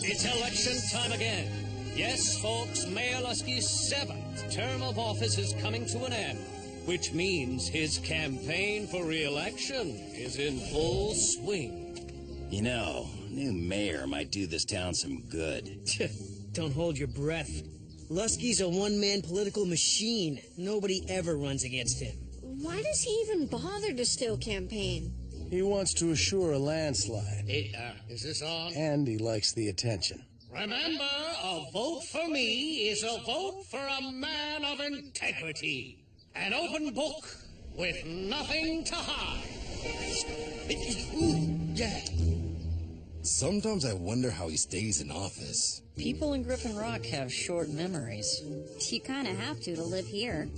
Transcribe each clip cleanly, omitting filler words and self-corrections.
It's election time again. Yes, folks, Mayor Lusky's 7th term of office is coming to an end, which means his campaign for re-election is in full swing. You know, new mayor might do this town some good. Don't hold your breath. Lusky's a one-man political machine. Nobody ever runs against him. Why does he even bother to still campaign? He wants to assure a landslide. Hey, is this on? And he likes the attention. Remember, a vote for me is a vote for a man of integrity. An open book with nothing to hide. Sometimes I wonder how he stays in office. People in Griffin Rock have short memories. You kind of have to live here.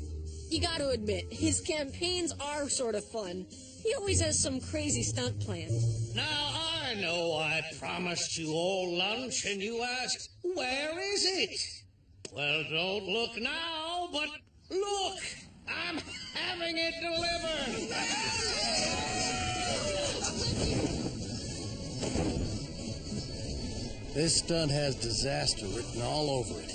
You got to admit, his campaigns are sort of fun. He always has some crazy stunt plan. Now, I know I promised you all lunch, and you asked, where is it? Well, don't look now, but look! I'm having it delivered! This stunt has disaster written all over it.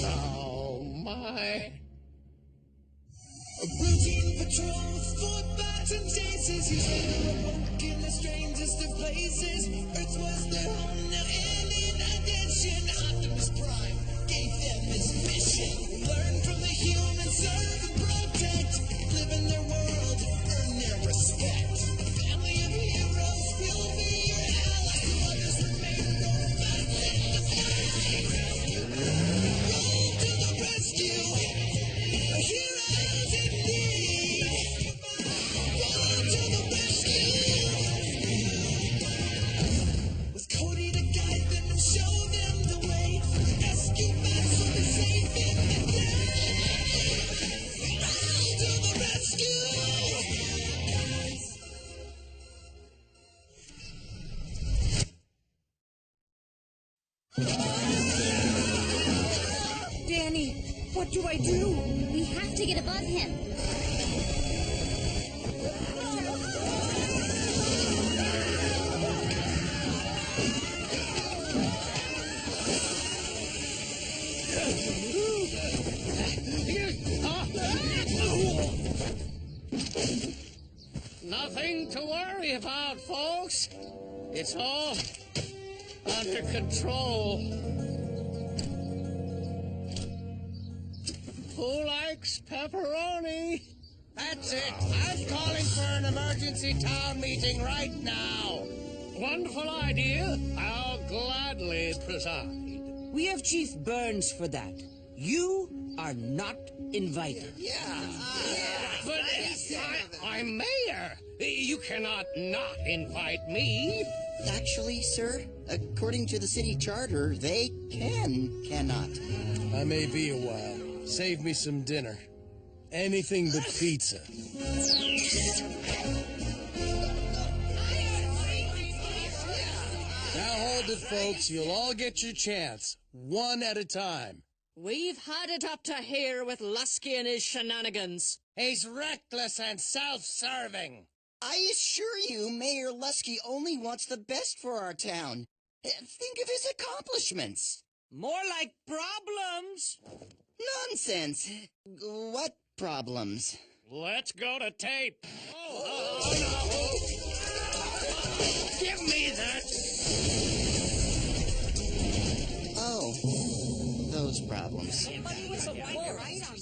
Oh, my. A routine patrol with 4 bats and chases. He's awoke in the strangest of places. Earth was their home now, and in addition, Optimus Prime gave them his mission. Learn from the humans, serve and protect. Live in their world, earn their respect. A family of heroes will be your allies. Others remain robots in the fight. Roll to the rescue. Heroes in need. Roll to the rescue. With Cody to guide them and show them the way. Rescue bots will be safe in the day. Roll to the rescue. Danny, what do I do? We have to get above him. Nothing to worry about, folks. It's all under control. Who likes pepperoni? That's it. I'm calling for an emergency town meeting right now. Wonderful idea. I'll gladly preside. We have Chief Burns for that. You are not invited. But I'm mayor. You cannot not invite me. Actually, sir, according to the city charter, they cannot. I may be a while. Save me some dinner. Anything but pizza. Now hold it, folks. You'll all get your chance. One at a time. We've had it up to here with Lusky and his shenanigans. He's reckless and self-serving. I assure you, Mayor Lusky only wants the best for our town. Think of his accomplishments. More like problems. Nonsense. What problems? Let's go to tape. Oh, no. Give me that. Oh, those problems.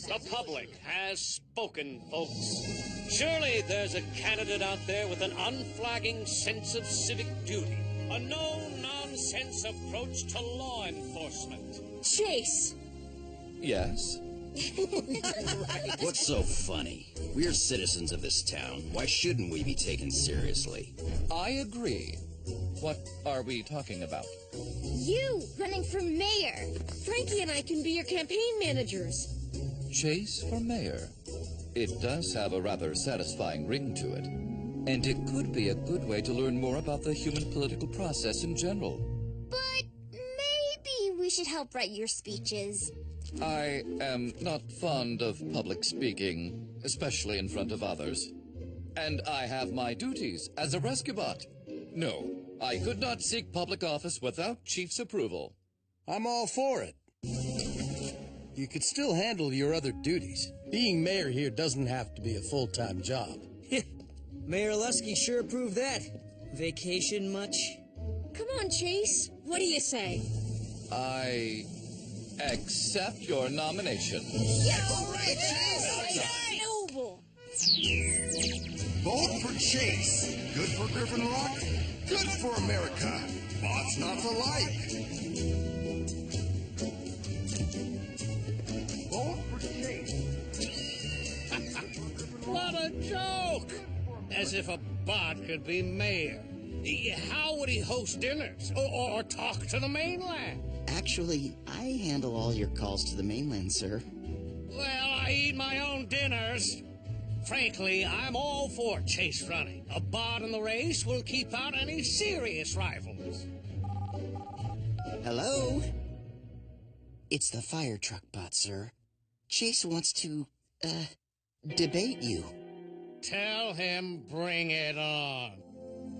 The public has spoken, folks. Surely there's a candidate out there with an unflagging sense of civic duty, a no-nonsense approach to law enforcement. Chase! Yes? What's so funny? We're citizens of this town. Why shouldn't we be taken seriously? I agree. What are we talking about? You running for mayor. Frankie and I can be your campaign managers. Chase for mayor. It does have a rather satisfying ring to it. And it could be a good way to learn more about the human political process in general. But maybe we should help write your speeches. I am not fond of public speaking, especially in front of others. And I have my duties as a rescue bot. No, I could not seek public office without Chief's approval. I'm all for it. You could still handle your other duties. Being mayor here doesn't have to be a full-time job. Mayor Lusky sure proved that. Vacation much? Come on, Chase. What do you say? I accept your nomination. All right, Chase. Noble. Vote for Chase. Good for Griffin Rock. Good for America. Bots not for life. Vote for Chase. What a joke! As if a bot could be mayor. How would he host dinners or talk to the mainland? Actually, I handle all your calls to the mainland, sir. Well, I eat my own dinners. Frankly, I'm all for Chase running. A bot in the race will keep out any serious rivals. Hello? It's the fire truck bot, sir. Chase wants to, debate you. Tell him bring it on.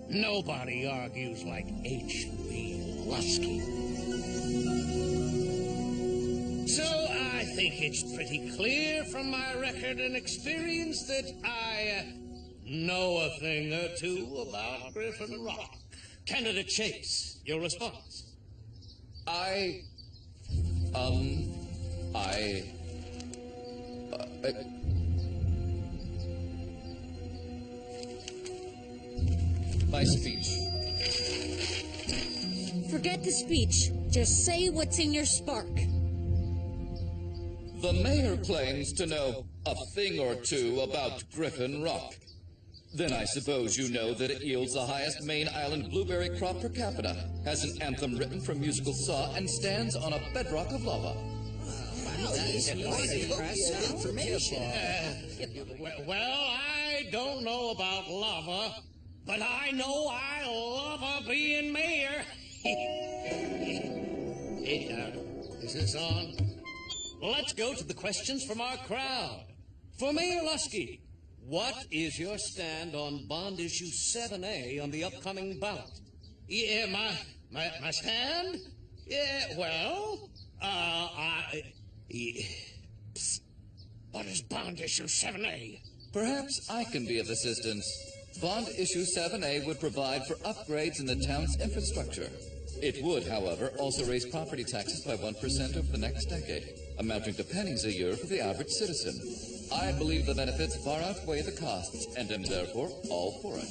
Nobody argues like H.B. Lusky. So I think it's pretty clear from my record and experience that I know a thing or two about Griffin Rock. Candidate Chase, your response? My speech. Forget the speech. Just say what's in your spark. The mayor claims to know a thing or two about Griffin Rock. Then I suppose you know that it yields the highest main island blueberry crop per capita, has an anthem written from musical saw, and stands on a bedrock of lava. Well, I don't know about lava, but I know I love being mayor. Is this on? Let's go to the questions from our crowd. For Mayor Lusky, what is your stand on bond issue 7A on the upcoming ballot? Yeah, my stand? Yeah, well, what is bond issue 7A? Perhaps I can be of assistance. Bond issue 7A would provide for upgrades in the town's infrastructure. It would, however, also raise property taxes by 1% over the next decade, amounting to pennies a year for the average citizen. I believe the benefits far outweigh the costs, and am therefore all for it.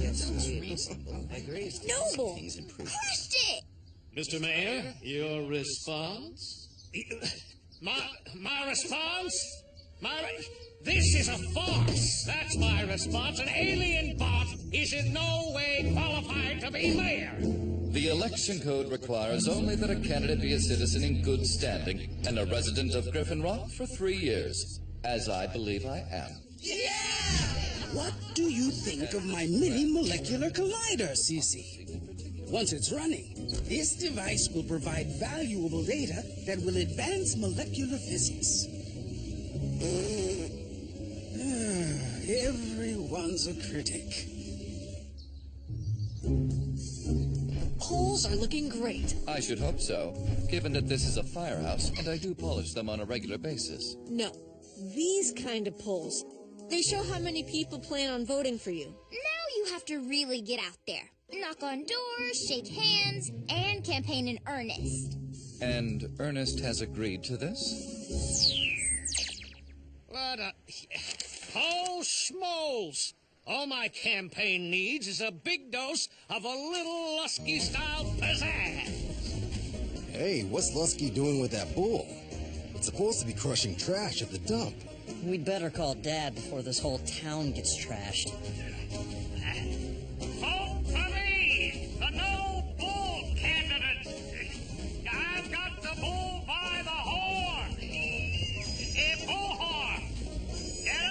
That sounds reasonable. I agree. Noble. Crushed it! Mr. Mayor, your response? My response? This is a farce. That's my response. An alien bot is in no way qualified to be mayor. The election code requires only that a candidate be a citizen in good standing and a resident of Griffin Rock for 3 years, as I believe I am. Yeah! What do you think of my mini molecular collider, Cece? Once it's running, this device will provide valuable data that will advance molecular physics. Everyone's a critic. Polls are looking great. I should hope so, given that this is a firehouse and I do polish them on a regular basis. No, these kind of polls. They show how many people plan on voting for you. Now you have to really get out there. Knock on doors, shake hands, and campaign in earnest. And Ernest has agreed to this? What a... Oh, schmoles! All my campaign needs is a big dose of a little Lusky-style pizzazz. Hey, what's Lusky doing with that bull? It's supposed to be crushing trash at the dump. We'd better call Dad before this whole town gets trashed. Vote for me, the no bull candidate. I've got the bull by the horn. Hey, bullhorn, get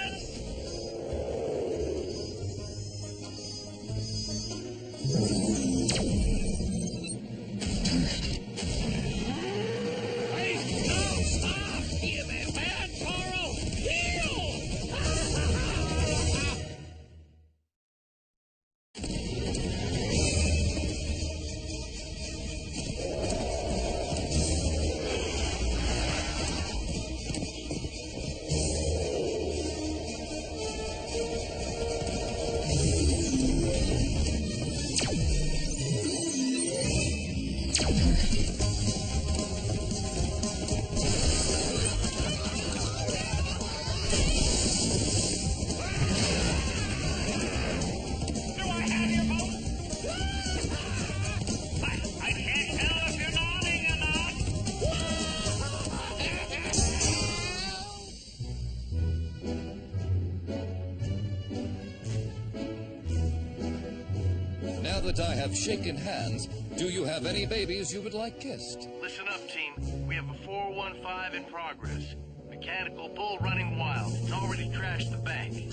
that I have shaken hands, do you have any babies you would like kissed? Listen up, team. We have a 415 in progress. Mechanical bull running wild. It's already trashed the bank.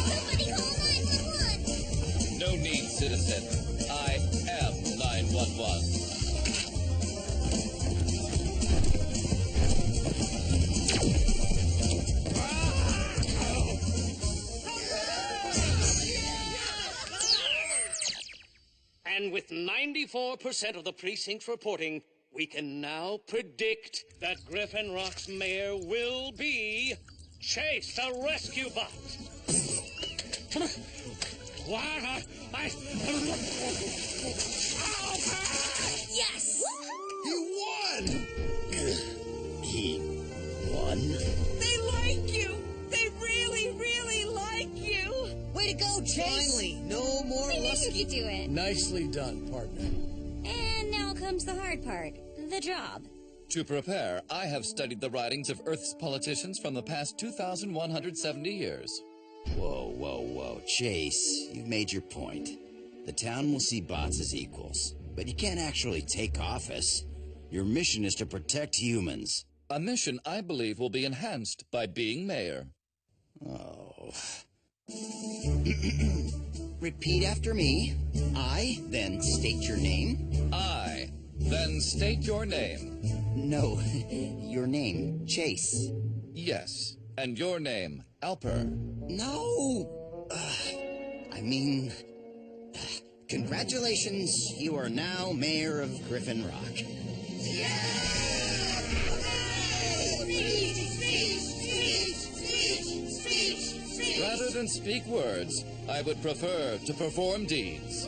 Somebody hold on! No need, citizen. I am 911. And with 94% of the precincts reporting, we can now predict that Griffin Rock's mayor will be Chase, the rescue bot. What? Yes! He won! He won? They like you! They really, really like you! Way to go, Chase! Finally, no more I knew you Lusky. could do it. Nicely done, partner. And now comes the hard part. The job. To prepare, I have studied the writings of Earth's politicians from the past 2,170 years. Whoa, whoa, whoa. Chase, you've made your point. The town will see bots as equals, but you can't actually take office. Your mission is to protect humans. A mission I believe will be enhanced by being mayor. Oh. Repeat after me. I, then state your name. I, then state your name. No, your name, Chase. Yes, and your name, Alper. No! Congratulations, you are now mayor of Griffin Rock. Rather than speak words, I would prefer to perform deeds.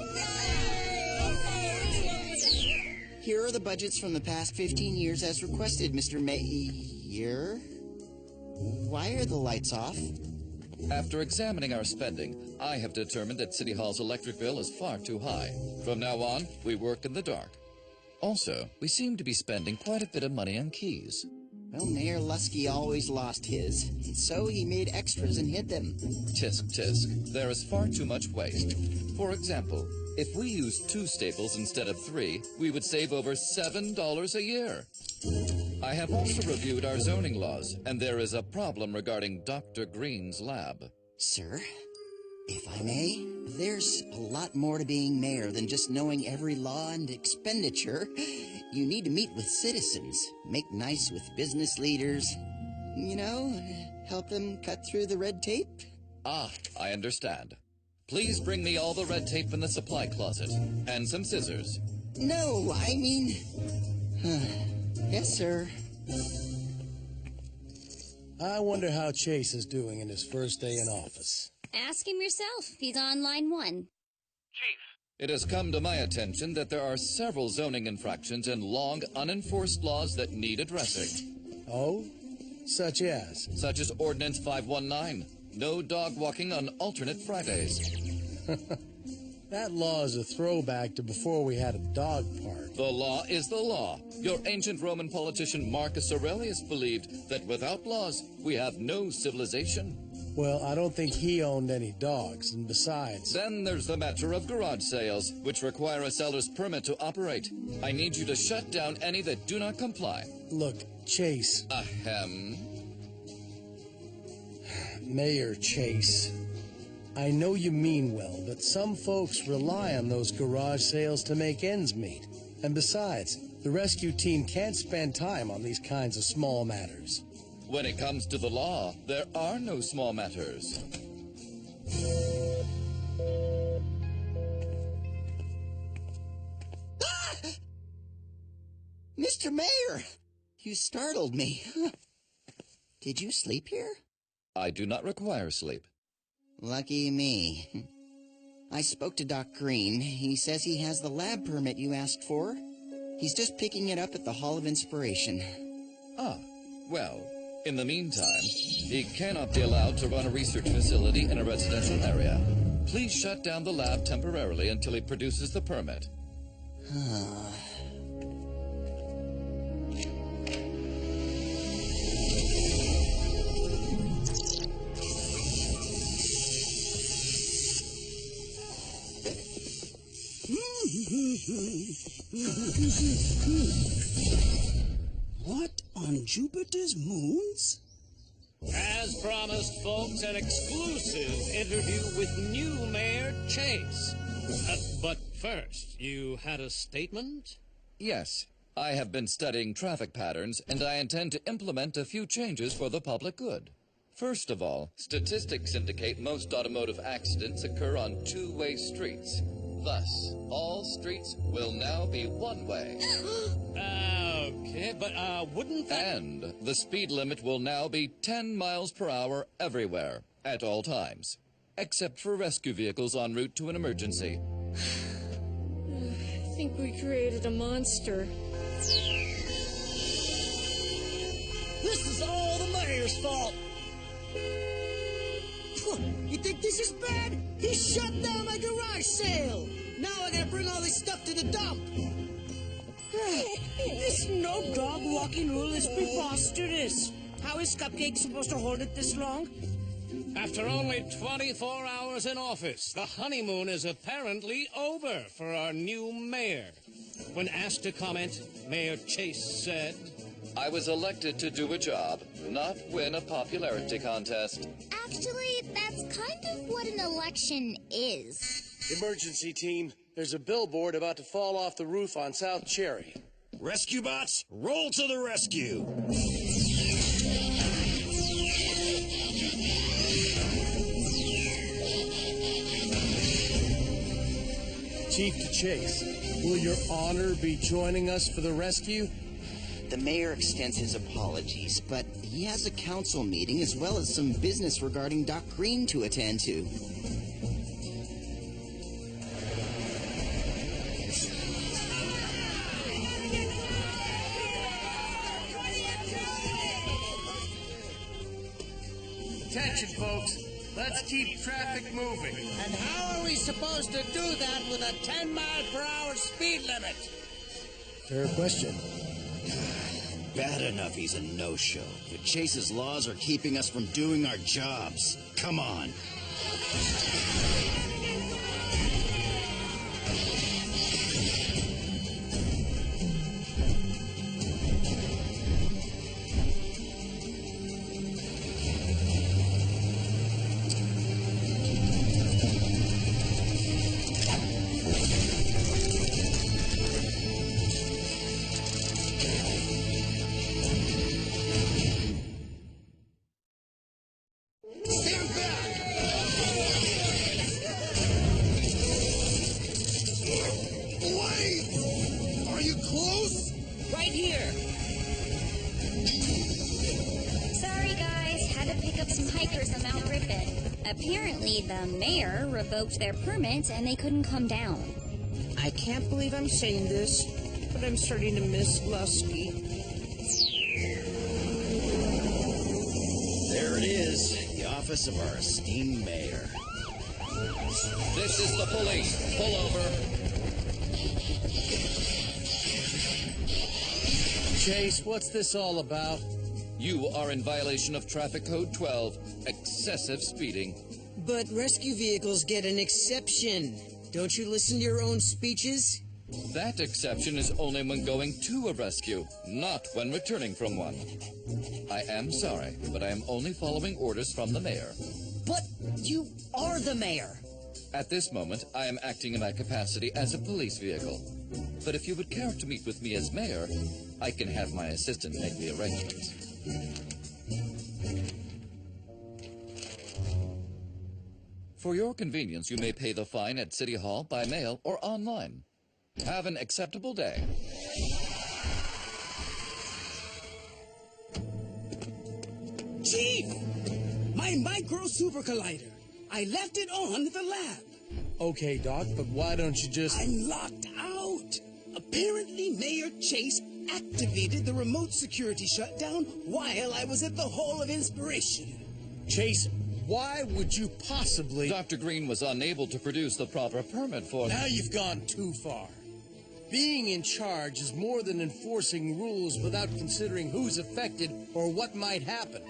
Here are the budgets from the past 15 years as requested, Mr. Mayor. Why are the lights off? After examining our spending, I have determined that City Hall's electric bill is far too high. From now on, we work in the dark. Also, we seem to be spending quite a bit of money on keys. Well, Mayor Lusky always lost his, so he made extras and hid them. Tisk, tisk. There is far too much waste. For example, if we used 2 staples instead of 3, we would save over $7 a year. I have also reviewed our zoning laws, and there is a problem regarding Dr. Green's lab. Sir, if I may, there's a lot more to being mayor than just knowing every law and expenditure. You need to meet with citizens, make nice with business leaders, help them cut through the red tape. Ah, I understand. Please bring me all the red tape in the supply closet, and some scissors. No, I mean... yes, sir. I wonder how Chase is doing in his first day in office. Ask him yourself. He's on line 1. Chief. It has come to my attention that there are several zoning infractions and long unenforced laws that need addressing. Oh? Such as? Such as Ordinance 519, no dog walking on alternate Fridays. That law is a throwback to before we had a dog park. The law is the law. Your ancient Roman politician Marcus Aurelius believed that without laws, we have no civilization. Well, I don't think he owned any dogs, and besides... Then there's the matter of garage sales, which require a seller's permit to operate. I need you to shut down any that do not comply. Look, Chase... Ahem. Mayor Chase, I know you mean well, but some folks rely on those garage sales to make ends meet. And besides, the rescue team can't spend time on these kinds of small matters. When it comes to the law, there are no small matters. Mr. Mayor, you startled me. Did you sleep here? I do not require sleep. Lucky me. I spoke to Doc Green. He says he has the lab permit you asked for. He's just picking it up at the Hall of Inspiration. Ah, well, in the meantime, he cannot be allowed to run a research facility in a residential area. Please shut down the lab temporarily until he produces the permit. What on Jupiter's moons? As promised, folks, an exclusive interview with new Mayor Chase. But first, you had a statement? Yes. I have been studying traffic patterns, and I intend to implement a few changes for the public good. First of all, statistics indicate most automotive accidents occur on two-way streets. Thus, all streets will now be one-way. Okay, but wouldn't that... And the speed limit will now be 10 miles per hour everywhere, at all times, except for rescue vehicles en route to an emergency. I think we created a monster. This is all the mayor's fault. You think this is bad? He shut down my garage sale. Now I gotta bring all this stuff to the dump. This no-dog walking rule is preposterous. How is Cupcake supposed to hold it this long? After only 24 hours in office, the honeymoon is apparently over for our new mayor. When asked to comment, Mayor Chase said, I was elected to do a job, not win a popularity contest. Actually, that's kind of what an election is. Emergency team, there's a billboard about to fall off the roof on South Cherry. Rescue bots, roll to the rescue! Chief to Chase, will your honor be joining us for the rescue? The mayor extends his apologies, but he has a council meeting as well as some business regarding Doc Green to attend to. Attention, folks. Let's keep traffic moving. And how are we supposed to do that with a 10-mile-per-hour speed limit? Fair question. Bad enough he's a no-show, but Chase's laws are keeping us from doing our jobs. Come on. Apparently, the mayor revoked their permit and they couldn't come down. I can't believe I'm saying this, but I'm starting to miss Lusky. There it is, the office of our esteemed mayor. This is the police. Pull over. Chase, what's this all about? You are in violation of Traffic Code 12, excessive speeding. But rescue vehicles get an exception. Don't you listen to your own speeches? That exception is only when going to a rescue, not when returning from one. I am sorry, but I am only following orders from the mayor. But you are the mayor. At this moment, I am acting in my capacity as a police vehicle. But if you would care to meet with me as mayor, I can have my assistant make the arrangements. For your convenience, you may pay the fine at City Hall, by mail, or online. Have an acceptable day. Chief! My micro super collider. I left it on at the lab. Okay, Doc, but why don't you just... I'm locked out. Apparently, Mayor Chase activated the remote security shutdown while I was at the Hall of Inspiration. Chase, why would you possibly... Dr. Green was unable to produce the proper permit for... Now you've gone too far. Being in charge is more than enforcing rules without considering who's affected or what might happen.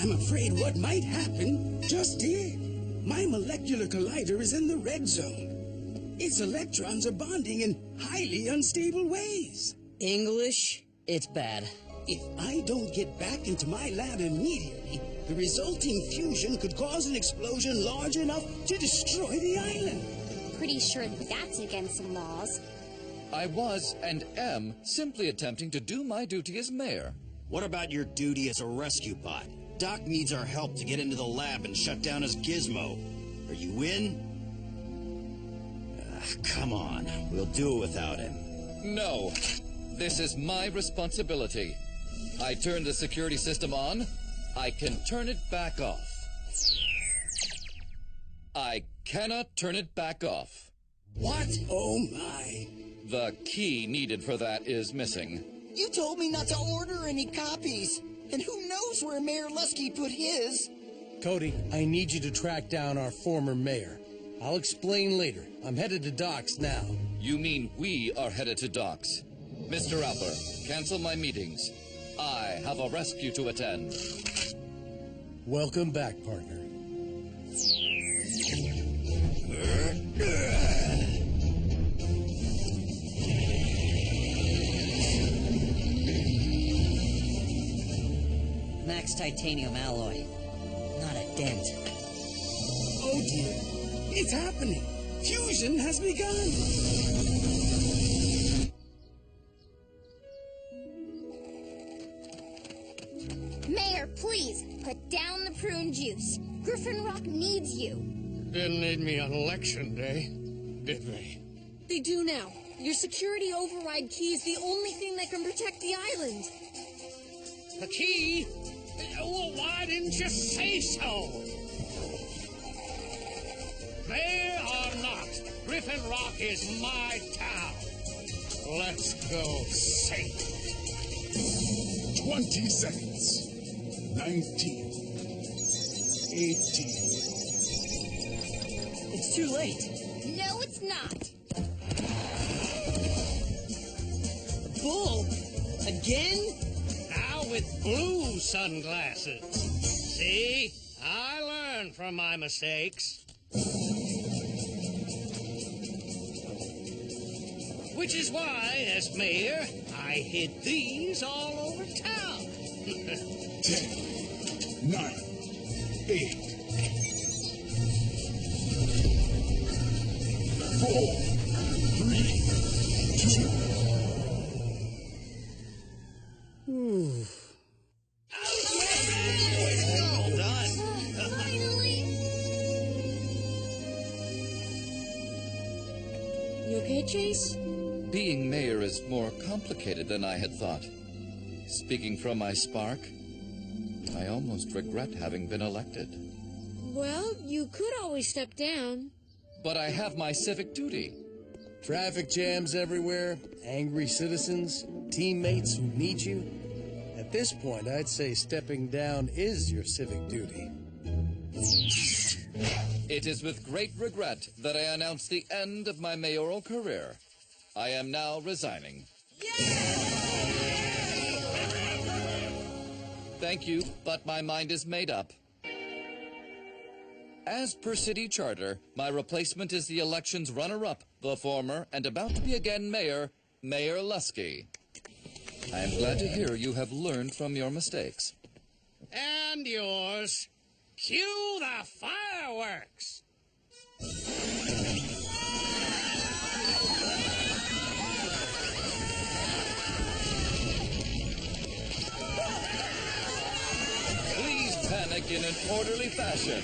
I'm afraid what might happen just did. My molecular collider is in the red zone. Its electrons are bonding in highly unstable ways. English? It's bad. If I don't get back into my lab immediately, the resulting fusion could cause an explosion large enough to destroy the island. Pretty sure that's against the laws. I was and am simply attempting to do my duty as mayor. What about your duty as a rescue bot? Doc needs our help to get into the lab and shut down his gizmo. Are you in? Come on, we'll do it without him. No, this is my responsibility. I turn the security system on, I can turn it back off. I cannot turn it back off. What? Oh my. The key needed for that is missing. You told me not to order any copies. And who knows where Mayor Lusky put his? Cody, I need you to track down our former mayor. I'll explain later. I'm headed to docks now. You mean we are headed to docks? Mr. Alper, cancel my meetings. I have a rescue to attend. Welcome back, partner. Max titanium alloy. Not a dent. Oh dear. It's happening. Fusion has begun. Mayor, please, put down the prune juice. Griffin Rock needs you. Didn't need me on election day, did they? They do now. Your security override key is the only thing that can protect the island. The key? Well, why didn't you say so? Mayor or not, Griffin Rock is my town. Let's go safe. 20 seconds. 19. 18. It's too late. No, it's not. Bull? Again? Now with blue sunglasses. See? I learn from my mistakes. Which is why, as mayor, I hid these all over town. 10, 9, 8, 4, 3, 2. Ooh. Well done. Finally. You okay, Chase? Being mayor is more complicated than I had thought. Speaking from my spark, I almost regret having been elected. Well, you could always step down. But I have my civic duty. Traffic jams everywhere, angry citizens, teammates who need you. At this point, I'd say stepping down is your civic duty. It is with great regret that I announce the end of my mayoral career. I am now resigning. Thank you, but my mind is made up. As per city charter, my replacement is the election's runner-up, the former and about to be again mayor, Mayor Lusky. I am glad to hear you have learned from your mistakes. And yours. Cue the fireworks. Please panic in an orderly fashion.